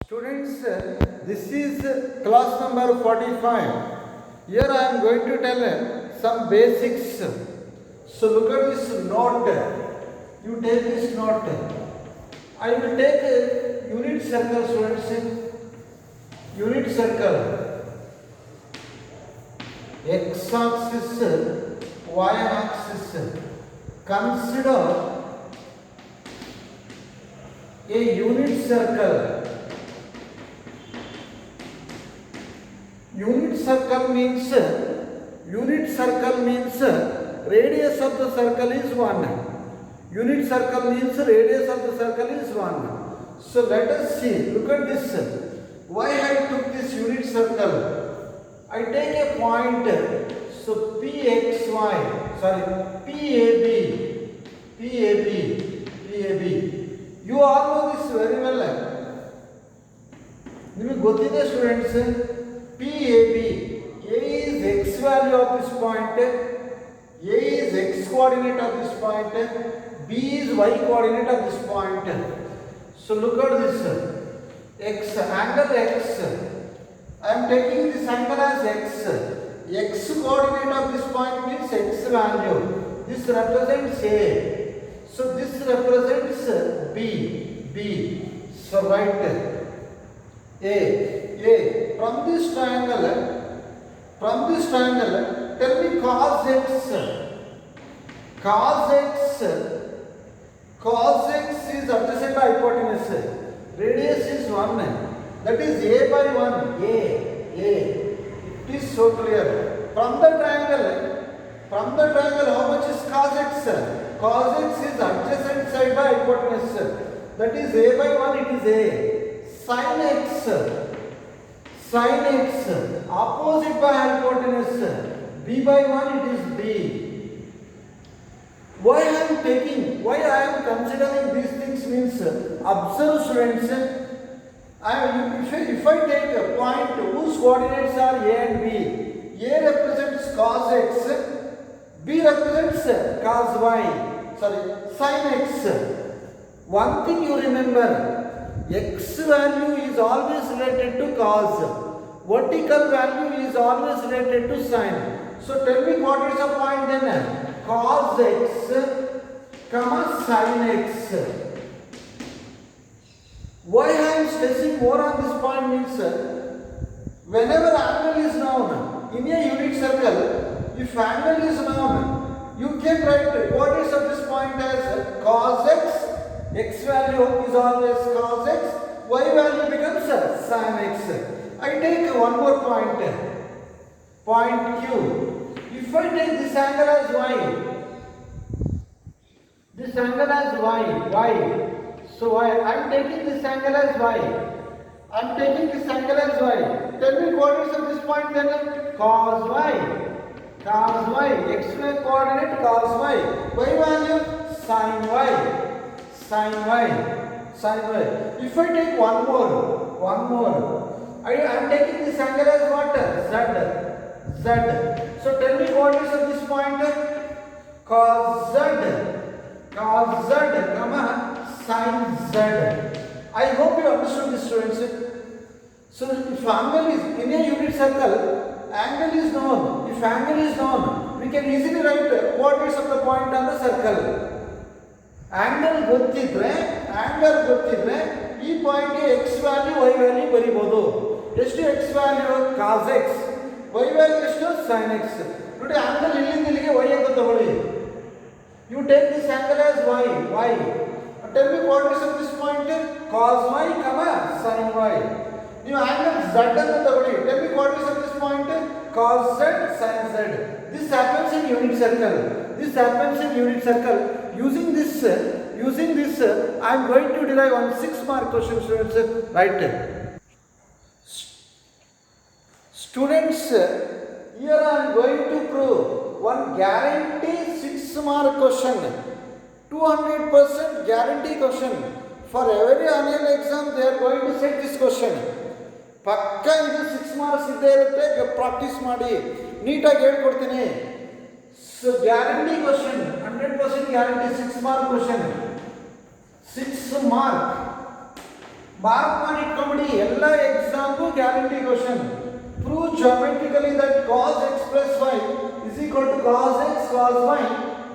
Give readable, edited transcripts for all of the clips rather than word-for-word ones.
Students, this is class number 45. Here I am going to tell some basics. So look at this note. You take this note. I will take a unit circle, students. Unit circle. X axis, Y axis. Consider a unit circle. Unit circle means radius of the circle is 1. Unit circle means radius of the circle is 1. So let us see. Look at this. Why I took this unit circle? I take a point. So PAB. You all know this very well. ನಿಮಗೆ ಗೊತ್ತಿದೆ students. PAB, A is x value of this point, A is x coordinate of this point, B is y coordinate of this point. So look at this, x, angle x, I am taking this angle as x, x coordinate of this point means x value, this represents A, so this represents B, so write A. From this triangle, tell me cos x. Cos x is adjacent by hypotenuse. Radius is 1. That is A by 1. A. It is so clear. From the triangle, how much is cos x? Cos x is adjacent side by hypotenuse. That is A by 1. It is A. Sin x, opposite by hypotenuse, B by 1, it is B. Why I am considering these things means, observe students, if I take a point whose coordinates are A and B, A represents cos x, B represents sin x. One thing you remember, x value is always related to cos, vertical value is always related to sin. So tell me what is the point then? Cos x, sin x. Why I am stressing more on this point means, whenever angle is known in a unit circle, if angle is known, you can write coordinates of this point as cos x. X value is always cos x, y value becomes sin x. I take one more point Q. If I take this angle as y, so I am taking this angle as y. Tell me coordinates of this point then. Cos y, x coordinate cos y, value sin y. If I take one more, I am taking this angle as what? Z. So tell me coordinates of this point. Cos z, sin z. I hope you understood this, students. So if angle is in a unit circle, angle is known. If angle is known, we can easily write coordinates of the point on the circle. Angle ಗೊತ್ತಿದ್ರೆ ಈ ಪಾಯಿಂಟ್ಗೆ x value y value ಬರೀಬೋದು. ಎಷ್ಟು x value? Cos x. Y value ಎಷ್ಟು? Sine x. ನೋಡಿ, angle ಇಲ್ಲಿಂದ ಇಲ್ಲಿಗೆ y ಅಂತ ತಗೊಳ್ಳಿ. You take this angle as y. Tell me coordinates of this point. Cos y, sine y. ನೀವು ಆಂಗಲ್ ಝಡ್ ಅಂತ ತಗೊಳ್ಳಿ. Tell me coordinates of this point. Cos z, sine z. This happens in unit circle. Using this, I am going to derive one 6-mark question, students. Right. Students, here I am going to prove one guarantee 6-mark question. 200% guarantee question. For every annual exam, they are going to set this question. ಪಕ್ಕ ಇದು 6 marks ಇದ್ದೇ ಇರುತ್ತೆ. Practice ಮಾಡಿ, ನೀಟಾಗಿ ಹೇಳ್ಕೊಡ್ತೀನಿ. So guarantee question, 100% guarantee 6-mark question. 6 mark. Mark ಮಾಡಿ ಇಟ್ಕೊಂಡ್ಬಿಡಿ. guarantee question. Prove geometrically that cos x plus y is equal to cos x cos y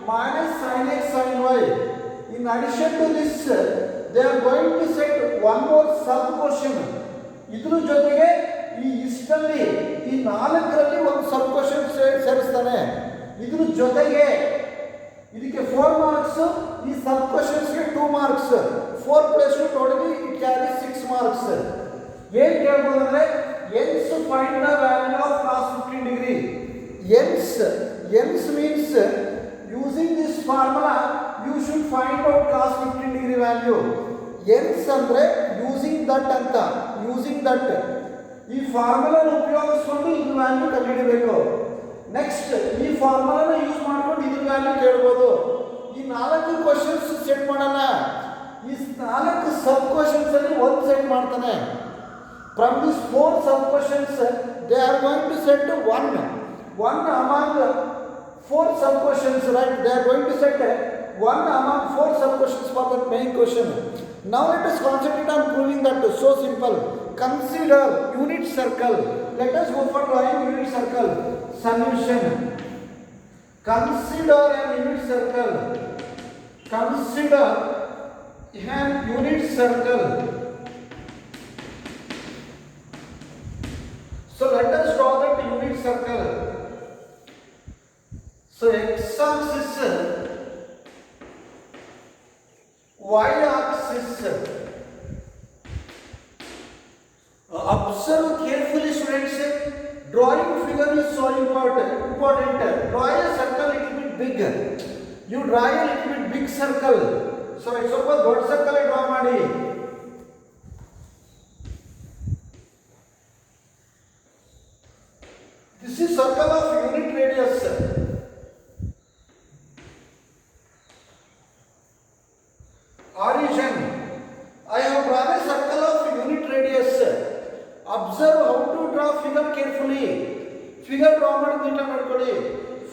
minus sin x sin y. In addition to this, they are going to set one more sub question. ಇದ್ರ ಜೊತೆಗೆ ಈ ಇಷ್ಟಲ್ಲಿ ಈ ನಾಲ್ಕರಲ್ಲಿ ಒಂದು sub question ಸೇರಿಸ್ತಾನೆ. ಇದ್ರ ಜೊತೆಗೆ ಇದಕ್ಕೆ 4 marks, ಈ ಸಬ್ ಕ್ವಶನ್ಸ್ಗೆ 2 marks, 4 + 2 totally it carry 6 marks. ಏನು ಕೇಳ್ಬೋದು ಅಂದರೆ hence find the value of cos 15 degree. Hence means using this formula you should find out cos 15 degree value. Hence ಅಂದ್ರೆ using that ಅಂತ, using that ಈ ಫಾರ್ಮುಲಾನ ಉಪಯೋಗಿಸ್ಕೊಂಡು ಇದ್ರ ವ್ಯಾಲ್ಯೂ ಕಂಡುಹಿಡಿಯಬೇಕು. ನೆಕ್ಸ್ಟ್ ಈ ಫಾರ್ಮುಲಾನ ಯೂಸ್ ಮಾಡ್ಕೊಂಡು ಇದ್ರ ವ್ಯಾಲ್ಯೂ ಕೇಳ್ಬೋದು. ಈ 4 ಕ್ವಶನ್ಸ್ ಸೆಟ್ ಮಾಡೋಣ. ಈ 4 ಸಬ್ ಕ್ವಶನ್ಸ್ ಅಲ್ಲಿ ಒಂದು ಸೆಟ್ ಮಾಡ್ತಾನೆ. From these 4 sub questions, they are going to set one among 4 sub questions, right? They are going to set one among 4 sub questions for the main question. Now let us concentrate on proving that. So simple. Consider unit circle. Let us go for drawing unit circle. Solution. Consider an unit circle. Consider an unit circle. So let us draw that unit circle. So x-axis, y-axis. Observe carefully, students. Drawing figure is so important. Draw a circle a little bit bigger. You draw a little bit big circle. So suppose dot circle draw ಮಾಡಿ. This is circle of unit radius. Origin. I have drawn a circle of unit radius. Observe how to draw figure carefully. Figure draw ಮಾಡೋದು ನೀಟಾಗಿ ನೋಡ್ಕೊಳ್ಳಿ.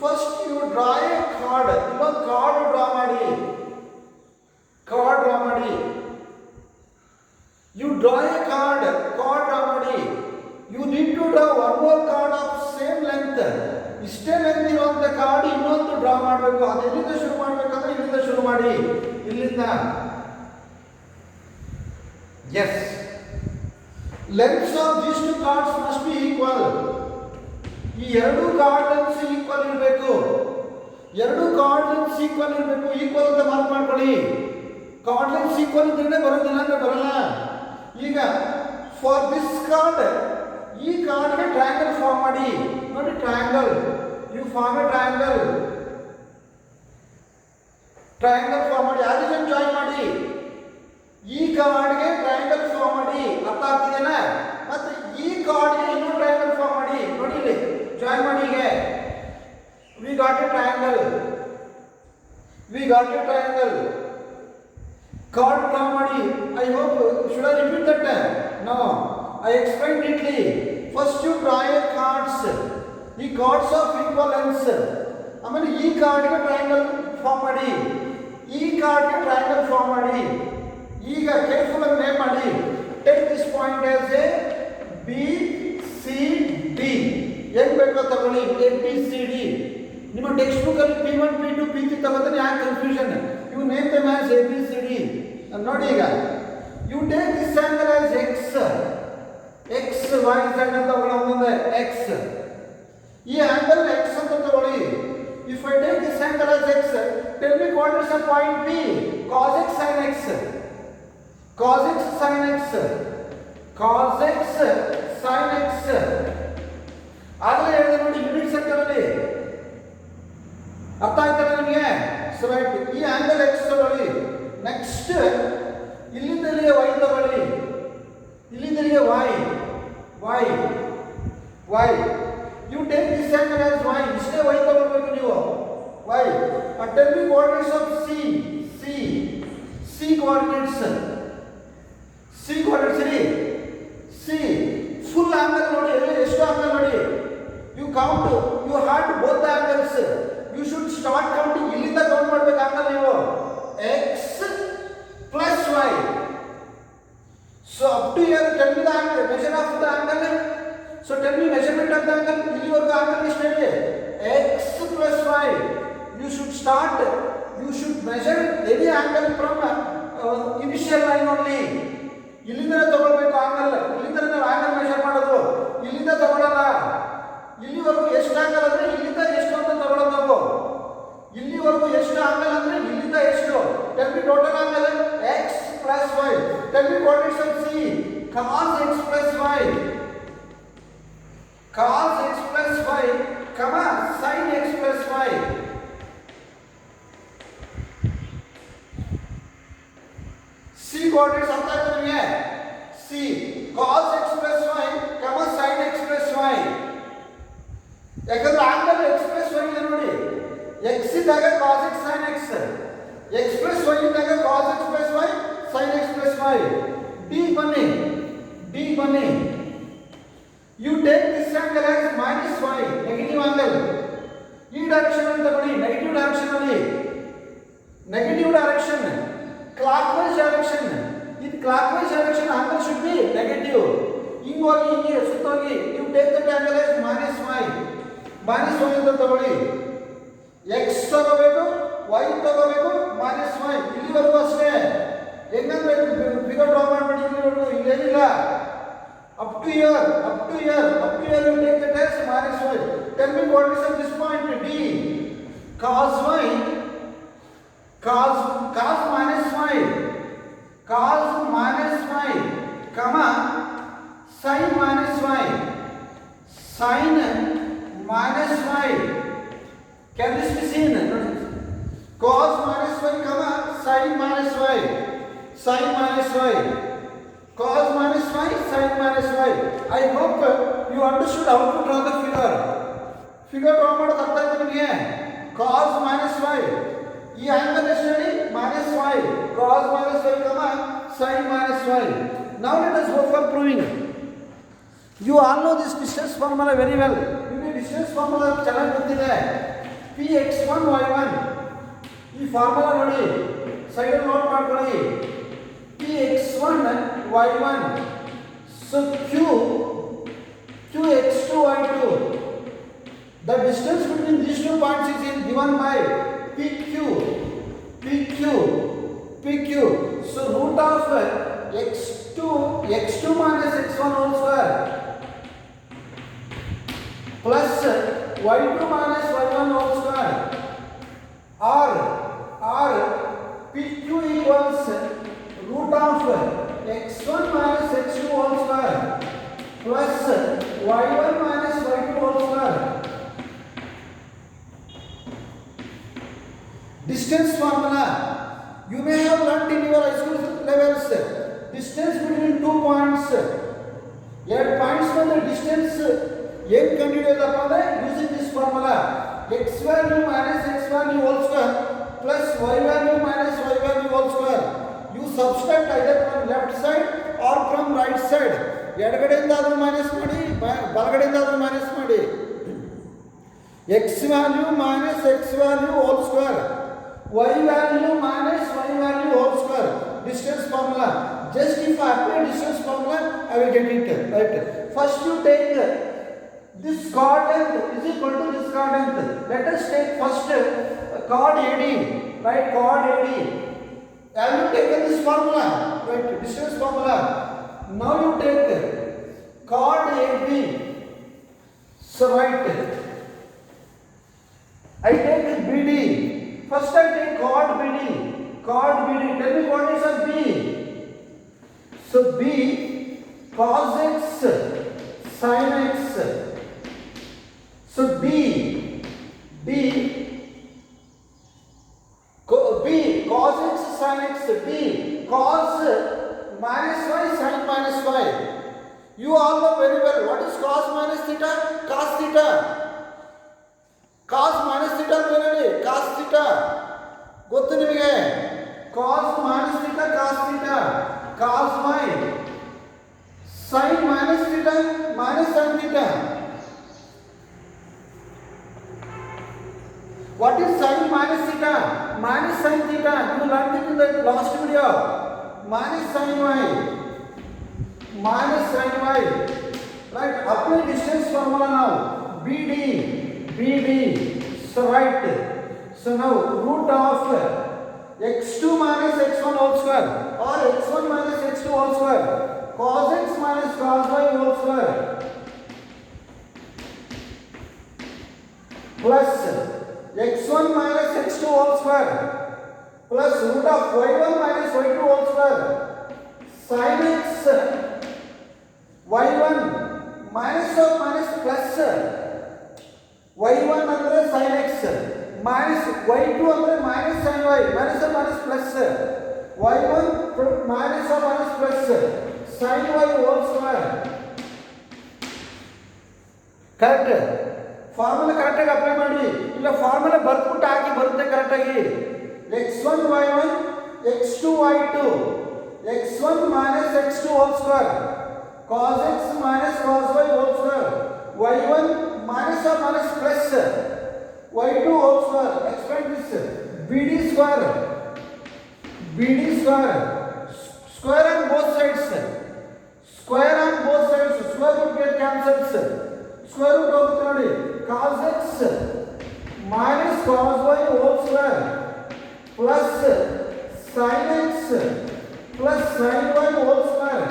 First you draw a chord. ಇವಾಗ chord draw ಮಾಡಿ. You draw a chord draw ಮಾಡಿ. You need to draw one more chord of same length. ಇಷ್ಟೇ length ಇರುವಂತ card ಇನ್ನೊಂದು draw ಮಾಡಬೇಕು. ಅದು ಎಲ್ಲಿಂದ ಶುರು ಮಾಡಬೇಕಂದ್ರೆ ಇಲ್ಲಿಂದ ಶುರು ಮಾಡಿ. ಇಲ್ಲಿಂದ yes. Lengths of these two cards must be equal. ಈ ಎರಡು ಕಾರ್ಡ್ ಲೆಂತ್ಸ್ ಈಕ್ವಲ್ ಇರಬೇಕು. ಈಕ್ವಲ್ ಅಂತ ಮಾರ್ಕ್ ಮಾಡ್ಕೊಳ್ಳಿ. ಕಾರ್ಡ್ ಲೆಂತ್ಸ್ ಈಕ್ವಲ್ ಇದ್ರೆ ಬರೋದಿಲ್ಲ ಅಂದ್ರೆ ಬರಲ್ಲ. ಈಗ ಫಾರ್ ದಿಸ್ ಕಾರ್ಡ್, ಈ ಕಾರ್ಡ್ಗೆ ಟ್ರಯಾಂಗಲ್ ಫಾರ್ಮ್ ಮಾಡಿ. ನೋಡಿ triangle, you form a triangle form ಮಾಡಿ. ಆರಿಜಿನ್ ಜಾಯಿನ್ ಮಾಡಿ. ಈ ಕಾರ್ಡ್ಗೆ ಟ್ರಯಾಂಗಲ್ ಫಾರ್ಮ್ ಮಾಡಿ. ಅರ್ಥ ಆಗ್ತಿದೆನಾ? ಮತ್ತೆ ಈ ಕಾರ್ಡ್ಗೆ ಇನ್ನೊಂದು ಟ್ರಯಾಂಗಲ್ ಫಾರ್ಮ್ ಮಾಡಿ. ನೋಡಿ ಇಲ್ಲಿ ಜಾಯಿನ್ ಮಾಡಿ. ಹೀಗೆ we got a triangle. Chord draw ಮಾಡಿ. I hope should I repeat that? No, I explained neatly. First you draw a cards. ಈ ಕಾರ್ಡ್ಸ್ ಆಫ್ ಈಕ್ವಲ್ ಲೆಂತ್ಸ್. ಆಮೇಲೆ ಈ ಕಾರ್ಡ್ಗೆ ಟ್ರಯಾಂಗಲ್ ಫಾರ್ಮ್ ಮಾಡಿ. ಈಗ ಕೇರ್ಫುಲ್ ಆಗಿ ನೇಮ್ ಮಾಡಿ. Take this point as A B C D. ಏನು ಬೇಕೋ ತಗೊಳ್ಳಿ. A B C D. ನಿಮ್ಮ ಟೆಕ್ಸ್ಟ್ ಬುಕ್ ಅಲ್ಲಿ P1 P2 P3 ತಗೋತಾನೆ. ಯಾಕೆ confusion? You name them as A B C D. ನೋಡಿ ಈಗ you take this angle as x y z ಅಂತ ತಗೊಳ್ಳೋದು. x ಈ ಆಂಗಲ್ x ಅಂತ ತಗೊಳ್ಳಿ. If I take this angle as x, tell me what is the point P. cos x sin x. ಆಗಲೇ ಹೇಳಿದೆ ನೋಡಿ ಯೂನಿಟ್ ಸರ್ಕಲ್ ಅಲ್ಲಿ. ಅರ್ಥ ಆಯ್ತಲ್ಲ ನಿಮಗೆ? ಸೊ ರೈಟ್, ಈ ಆಂಗಲ್ x ತಗೊಳ್ಳಿ. ನೆಕ್ಸ್ಟ್ ಇಲ್ಲಿಂದ ಇಲ್ಲಿಗೆ y ತಗೊಳ್ಳಿ. ಇಲ್ಲಿಂದ ಇಲ್ಲಿಗೆ y. You take this angle as y. ಇಷ್ಟೇ y ತಗೊಳ್ಬೇಕು ನೀವು. y. Tell me coordinates of C coordinates. ಸರಿ. C full angle ನೋಡಿ. ಎಷ್ಟು angle ನೋಡಿ. You count. You had both the angles. You should start counting. ಇಲ್ಲಿಂದ ಕೌಂಟ್ ಮಾಡಬೇಕು angle ನೀವು. x plus y. So up to here, tell me the angle, measure of the angle So tell me measurement of the angle. ಇಲ್ಲಿವರೆಗೂ angle ಎಷ್ಟಿದೆ? X plus y. You should start. You should measure any angle from initial line only. ಇಲ್ಲಿಂದ ತಗೊಳ್ಬೇಕು angle. ಇಲ್ಲಿಂದ ನಾವು angle measure ಮಾಡೋದು. ಇಲ್ಲಿಂದ ತಗೊಳ್ಳಲ್ಲ. ಇಲ್ಲಿವರೆಗೂ ಎಷ್ಟು angle ಅಂದ್ರೆ ಇಲ್ಲಿಂದ ಎಷ್ಟು ಅಂತ ತಗೊಳ್ಳೋದು ನಾವು. ಇಲ್ಲಿವರೆಗೂ ಎಷ್ಟು angle ಅಂದ್ರೆ ಇಲ್ಲಿಂದ ಎಷ್ಟು. Tell me total angle x plus y. Tell me coordinates of C. Cos x plus y. Cos x plus y, comma sin x plus y. C coordinates आता है तो ये C cos x plus y, comma sin x plus y. ಯಾಕಂದ್ರೆ angle x plus y ಇದೆ ನೋಡಿ. x ಇದ್ದಾಗ cos x sin x. x plus y ಇದ್ದಾಗ cos x plus y, sin x plus y. D ಬನ್ನಿ. You take this angle as minus y, negative angle. ಈ direction ಅಂತ ತಗೊಳ್ಳಿ, negative direction ಅಲ್ಲಿ. Negative direction, clockwise direction. ಇದು clockwise direction angle should be negative. ಹಿಂಗೆ ಹೋಗಿ ಹಿಂಗೆ ಸುತ್ತೋಗಿ. You take that angle as minus y. minus y ಅಂತ ತಗೊಳ್ಳಿ. x ತಗೋಬೇಕು, y ತಗೋಬೇಕು, minus y. ಇಲ್ಲಿವರೆಗೂ ಅಷ್ಟೇ. ಹೆಂಗಂದ್ರೆ ಫಿಗರ್ ಡ್ರಾ ಮಾಡ್ಬಿಡಿ. ಇಲ್ಲಿವರೆಗೂ ಇಲ್ಲೇನಿಲ್ಲ. Up to here you take the test minus y. Tell me what is at this point D. Cos y, cos minus y, comma sin minus y, sin minus y. Can this be seen? Cos minus y, comma sin minus y, sin minus y. Cos minus y, sin minus y. I hope you understood how to draw the figure. Figure draw ಮಾಡೋದು ಅರ್ಥ ಆಯ್ತು ನಿಮಗೆ? Cos minus y. ಈ angle ಎಷ್ಟಿದೆ? minus y. Cos minus y, sin minus y. Now let us go for proving. You all know this distance formula very well. ನಿಮಗೆ distance formula ಚೆನ್ನಾಗಿ ಗೊತ್ತಿದೆ. Px1 y1. ಈ ಫಾರ್ಮುಲಾ ನೋಡಿ. Side ಅಲ್ಲಿ note ಮಾಡ್ಕೊಳ್ಳಿ. Px1 y1. So qx2 y2. The distance between these 2 points is given by pq. So root of x2 minus x1 whole square plus y2 minus y1 whole square or pq equals root of x1 minus x2 whole square plus y1 minus y2 whole square. Distance formula you may have learnt in your high school levels. Distance between 2 points. ಎರಡು points ನ distance ಹೇಗೆ ಕಂಡುಹಿಡಿಯೋದಪ್ಪ ಅಂದ್ರೆ using this formula. x value minus x value whole square plus y value minus y value whole square. You subtract either from left side or from right side. ಎಡಗಡೆಯಿಂದ ಆದರೂ minus ಮಾಡಿ, ಬಲಗಡೆಯಿಂದ ಆದರೂ minus ಮಾಡಿ. x value minus x value whole square, y value minus y value whole square. Distance formula. Just if I apply distance formula, I will get it right. First you take this chord length is equal to this chord length. Let us take first chord AD, right? Chord AD. Have you taken this formula? Right, distance formula. Now you take chord AB. So right, I take BD. First I take chord BD. Chord BD. Tell me what is a B. So B cos x sin x. So B cos x sin x. B cos minus y sin minus y. You all know very well what is cos minus theta? Cos theta. Cos minus theta ಅಂದ್ರೆ cos theta. ಗೊತ್ತು ನಿಮಗೆ? cos minus theta cos theta. Cos y sin minus theta minus sin theta. What is sin minus theta? Minus sin theta. You learned it in the last video. Minus sin y. Minus sin y. Right, apply distance formula now. BD. So right. So now root of x2 minus x1 whole square or x1 minus x2 whole square cos x minus cos y whole square plus x1 minus x2 whole square plus root of y1 minus y2 whole square sin x y1 minus of minus plus y1 ಅಂದ್ರೆ sin x minus y2 ಅಂದ್ರೆ minus sin y minus of minus plus y1 minus of minus plus sin y whole square correct formula correct ಆಗಿ apply ಮಾಡಿ ಇಲ್ಲ formula ಬರ್ದ್ಬಿಟ್ಟು ಹಾಕಿ ಬರುತ್ತೆ correct ಆಗಿ x1 y1 x2 y2 x1 minus x2 whole square cos x minus cos y whole square y1 minus or minus plus y2 whole square expand this bd square square on both sides square root get cancels square root ಹೋಗುತ್ತೆ ನೋಡಿ cos x minus cos y whole square plus sin x plus sin y whole square.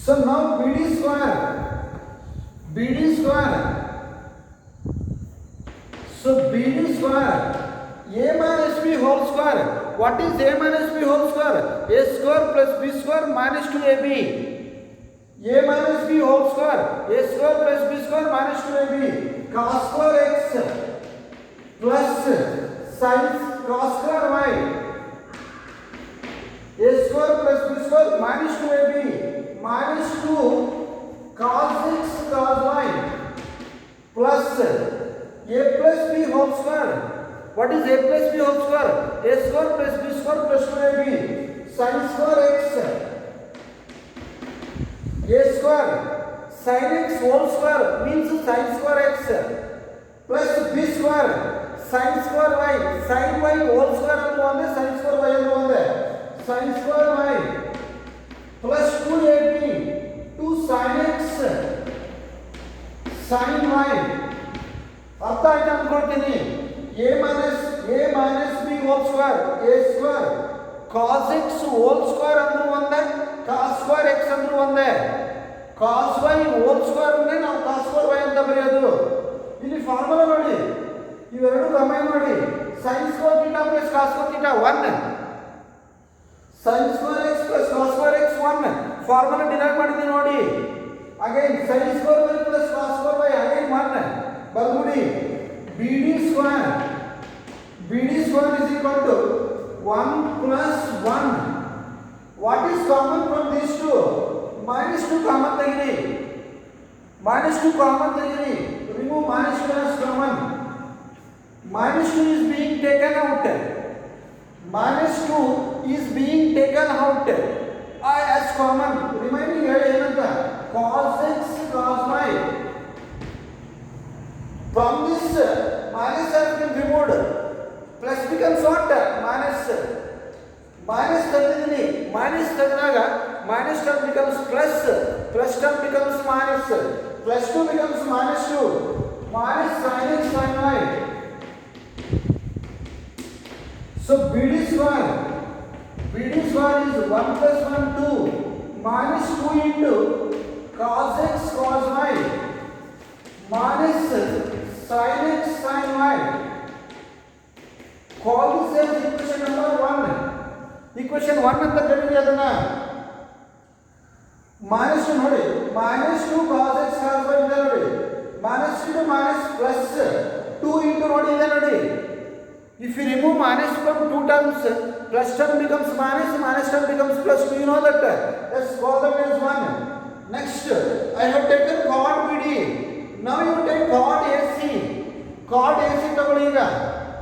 So now BD square. So BD square A minus B whole square. What is A minus B whole square? A square plus B square minus 2AB. A minus B whole square. A square plus B square minus 2AB. Cos square x plus sin cos square y. A square plus B square minus 2AB minus 2 cos x cos y plus a plus b whole square. What is a plus b whole square? A square plus b square plus 2ab sin square x a square sin x whole square means sin square x plus b square sin square y sin y whole square and one sin square y and one sin square y plus 2ab 2 sin x sin y ಅರ್ಥ ಆಯ್ತು ಅನ್ಕೊಳ್ತೀನಿ a minus b whole square a square cos x whole square ಅಂದ್ರೂ ಒಂದೇ cos square x ಅಂದ್ರೂ ಒಂದೇ cos y whole square ಅಂದ್ರೆ ನಾವು cos square y ಅಂತ ಬರೆಯೋದು ಇಲ್ಲಿ ಫಾರ್ಮುಲಾ ನೋಡಿ ಇವೆರಡು ಕಂಬೈನ್ ಮಾಡಿ sin square theta plus cos square theta 1 sin square x plus cos square x 1 formula derive ಮಾಡಿದೀವಿ ನೋಡಿ again sin square y plus cos square y again 1 ಬರ್ಬಿಡಿ BD square is equal to 1 plus 1 what is common from these two minus 2 common ತೆಗಿರಿ remove minus 2 as common minus 2 is being taken out as common remaining ಹೇಳಿ ಏನಂತ cos x cos y from this minus has been removed plus becomes what minus ತೆಗೆದಿನಿ minus ತೆಗೆದಾಗ minus term becomes plus term becomes minus plus 2 becomes minus 2 minus sin x sin y so BD square is 1 plus 1 2 minus 2 into cos x cos y minus sin x sin y call this as equation number 1 ಅಂತ ಕರೀರಿ ಅದನ್ನ minus 2 ನೋಡಿ minus 2 cos x cos y ಇದೆ ನೋಡಿ minus 2 minus plus 2 into ನೋಡಿ ಇದೆ ನೋಡಿ if you remove minus from two terms plus term becomes minus term becomes plus 2 you know that let's call that as 1 next I have taken chord BD now you take chord AC ತಗೊಳ್ಳಿ ಈಗ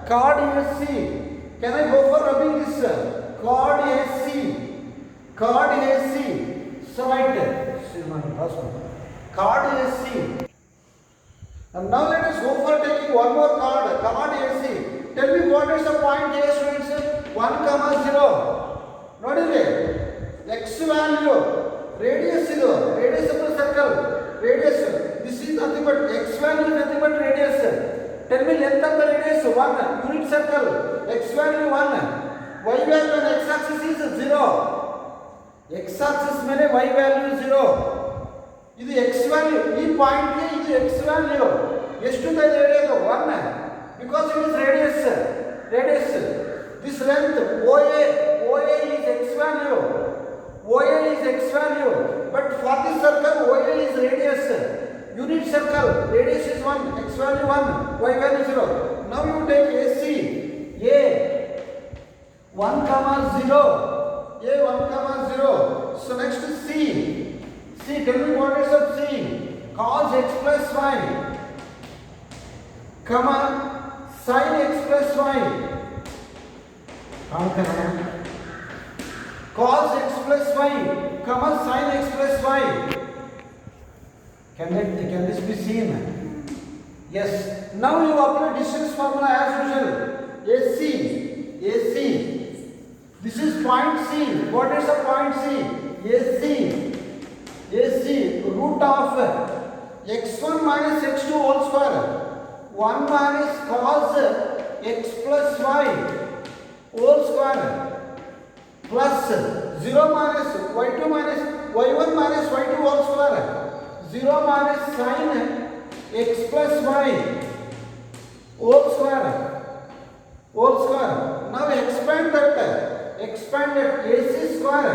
chord AC can I go for rubbing this chord AC so right chord AC and now let us go for taking one more chord AC tell me what is the point A students 1 0 ನೋಡಿರಿ x value radius ಇದು radius of the circle, radius. This is nothing but x value is nothing but radius. Tell me length of the radius 1 unit circle, x value 1, y value on x axis is 0. x axis ಮೇಲೆ y value 0. ಇದು x value, ಈ point ಗೆ ಇದು x value ಎಷ್ಟು ಅಂತ ಹೇಳಿದ್ರು 1 because it is radius. This length OA is x value. OA is x value, but for this circle OA is radius. Unit circle, radius is 1, x value 1, y value 0. Now you take AC, A 1 comma 0, A 1 comma 0. So next is C. Tell me what is of C? Cos x plus y, comma sin x plus y. Cos x plus y, comma sin x plus y. Can this be seen? Yes. Now you apply distance formula as usual. AC. This is point C. What is the point C? AC. Root of x1 minus x2 whole square. 1 minus cos x plus y whole square. Plus 0 minus y2 minus y1 minus y2 whole square. 0 minus sin x plus y whole square. Now expand that AC square.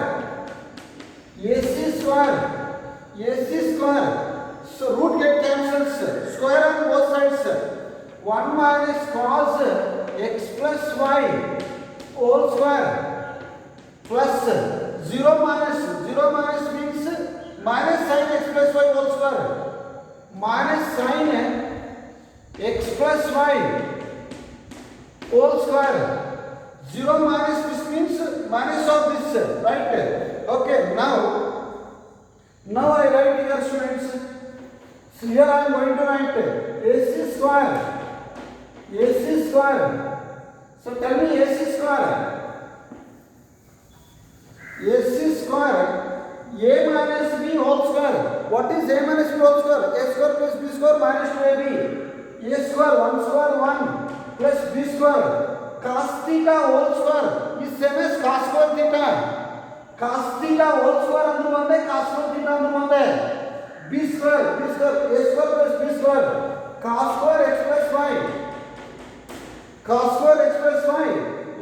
So root get cancels. Square on both sides. 1 minus cos x plus y whole square. Plus 0 minus means minus sin x plus y whole square. Minus sin x plus y whole square. 0 minus this means minus of this, right? Okay, now I write here, students. So here I am going to write AC square. So tell me AC square. A minus B whole square. What is A minus B whole square? A square plus B square minus 2AB. A square 1 square 1 plus B square. Cos theta whole square is same as cos square theta. Cos theta whole square अंदर बंदे, cos square theta अंदर बंदे. B square, A square plus B square. Cos square x plus y.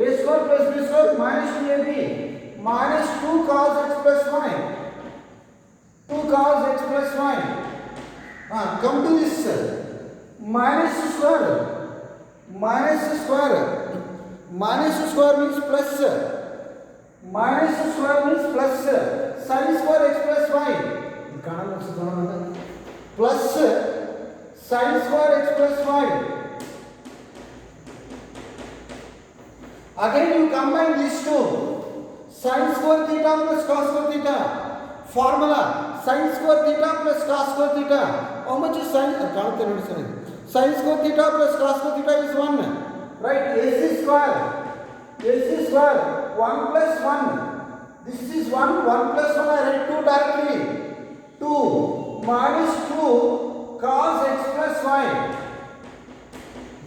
A square plus B square minus 2AB. Minus 2 cos x plus y. Come to this minus square means plus. Sin square x plus y plus sin square x plus y. Again you combine these two. Sin square theta plus cos square theta. Formula sin square theta plus cos square theta. How much is sin? Sin square theta plus cos square theta is 1. Right? AC square 1 plus 1. This is 1 plus 1. I write 2 directly. 2 minus 2 cos x plus y.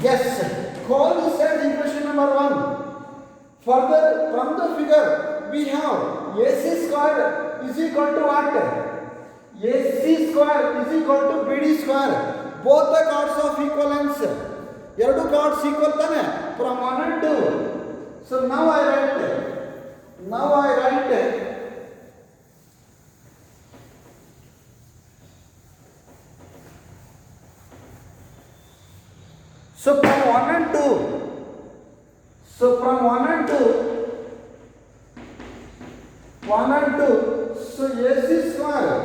Yes. Call this as equation number 1. Further, from the figure we have AC square is equal to what? AC square is equal to BD square. Both the chords of equivalence. Two chords equal tane from 1 and 2. So now I write so from 1 and 2. So from 1 and 2, so AC square,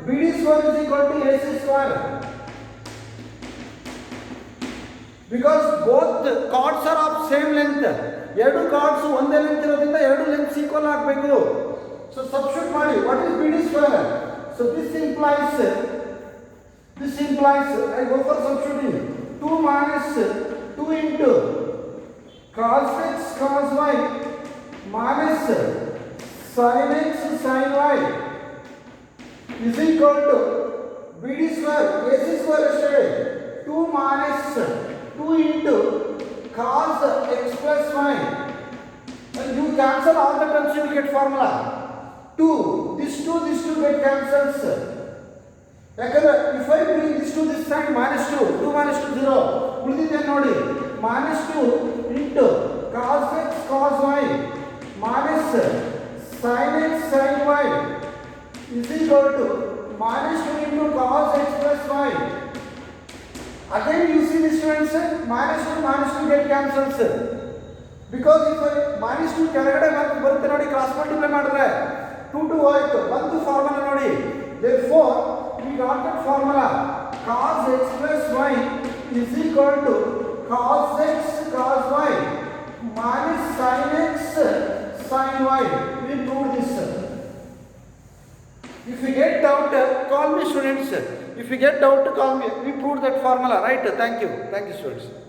BD square is equal to AC square. Because both chords are of same length. Two chords ಒಂದೇ length ಇರೋದ್ರಿಂದ ಎರಡು lengths equal ಆಗಬೇಕು. So substitute ಮಾಡಿ. What is BD square? So this implies I go for substituting. 2 minus 2 into cos x cos y minus sin x sin y is equal to BD square AC square yesterday 2 minus 2 into cos x plus y. And you cancel all the terms, you will get formula 2. This 2 get cancels. If I bring this to this side minus 2 minus 2 0 ಉಳಿದಿದೆ ನೋಡಿ minus 2 into cos x cos y minus sin x sin y is equal to minus 2 into cos x plus y. Again you see this students, minus 2 get cancels. Because if I minus 2 ಕೆಳಗಡೆ ಬರುತ್ತೆ ನೋಡಿ cross multiply ಮಾಡಿದ್ರೆ 2 ಹೋಯ್ತು ಬಂತು formula ನೋಡಿ. Therefore we got that formula cos x plus y is equal to cos x cos y minus sin x sin y. We proved this. If you get doubt, call me students. If you get doubt, call me. We proved that formula, right? Thank you students.